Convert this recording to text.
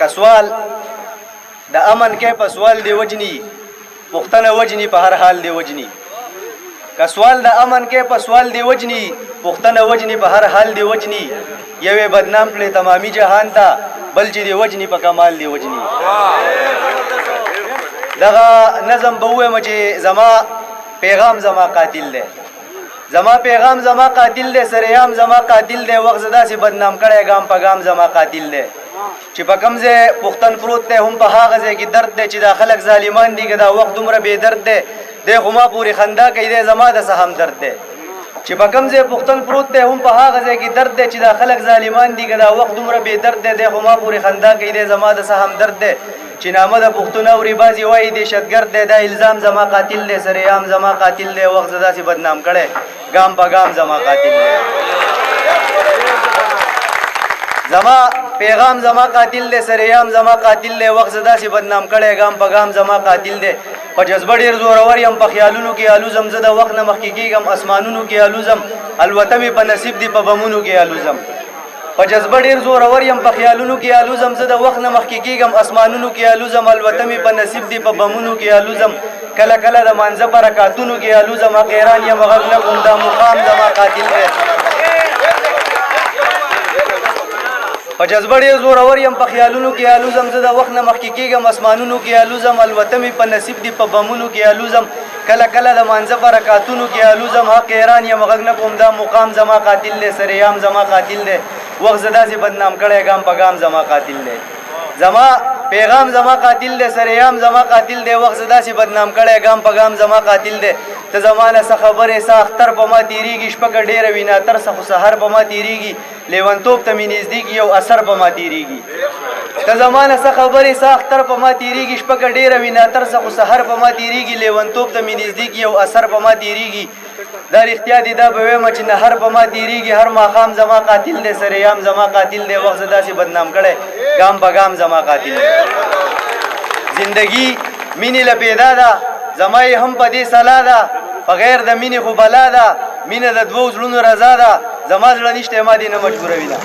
کسوال د امن کې په سوال دی وجني پښتنه وجني په هر حال دی وجني کسوال د امن کې په سوال دی وجني پښتنه وجني په هر حال دی وجني یوه بدنام کړي تمامي جهان ته بل چې دی وجني په کمال دی وجني دغه نظم به وایم چې زما پیغام زما قاتل دی زما پیغام زما قاتل دی سریام زما قاتل دی وخت زدا سي بدنام کړي ګام په ګام زما قاتل دی چې په کوم ځای پښتن پروت دی هم په هغه ځای کې درد دی چې دا خلک ظالمان دي که دا وخت دومره بې درد دی دی خو ما پورې خندا کوي دی زما د څه هم درد دی چې په کوم ځای پښتن پروت دی هم په هغه ځای کې درد دی چې دا خلک ظالمان دي که دا وخت دومره بې درد دی دی خو ما پورې خندا کوي دی زما د څه هم درد دی چې نامه د پښتون اوري بازي وایي دهشتګرد دی دا الزام زما قاتل دی سریام زما قاتل دی وخت زدا سي بدنام کړي ګام په ګام زما قاتل دی زما پیغام زما قاتل دی سریام زما قاتل دی وخت زدا سي بدنام کړي ګام په ګام زما قاتل دی په جذبه ډیر زورور یم په خیالونو کې الوزم زه د وخت نه مخکې کېږم اسمانونو کې الوزم الوته مې په نصیب دی په بمونو کې الوزم په جذبه ډیر زورور یم په خیالونو کې الوزم زه د وخت نه مخکې کېږم اسمانونو کې الوزم الوته مې په نصیب دی په بمونو کې الوزم کله کله د مانځه په رکعتونو کې الوزم حقیران یم غږ نه کوم دا مقام زما قاتل دی په جذبه ډیر زورور یم په خیالونو کې الوزم زه د وخت نه مخکې کېږم اسمانونو کې الوزم الوته مې په نصیب دی په بمونو کې الوزم کله کله د مانځه په رکعتونو کې الوزم حقیران یم غږ نه کوم دا مقام زما قاتل دی سریام زما قاتل دی وخت زدا سي بدنام کړي ګام په ګام زما قاتل دی زما پیغام زما قاتل دی سریام زما قاتل دی وخت زدا سي بدنام کړي ګام په ګام زما قاتل دی ته زمانه څه خبره ساختر په ما تیریږي شپه ډیره وینا تر څه سحر په ما تیریږي لیونتوب ته مې نږدې یو اثر په ما تیریږي ته زمانه څه خبره ساختر په ما تیریږي شپه ډیره وینا تر څه سحر په ما تیریږي لیونتوب ته مې نږدې یو اثر په ما تیریږي دا رښتیا دي دا به وایم چې نه هر په ما تیریږي هر ماښام زما قاتل دی سریام زما قاتل دی وخت زدا سي بدنام کړي ګام په ګام زما قاتل دی زندگی مینې له پیدا ده زما یې هم په دې سلا ده بغیر د مینې خو بلا ده مینه د دوو زړونو رضا ده زما زړه نشته ما دې نه مجبوروي ده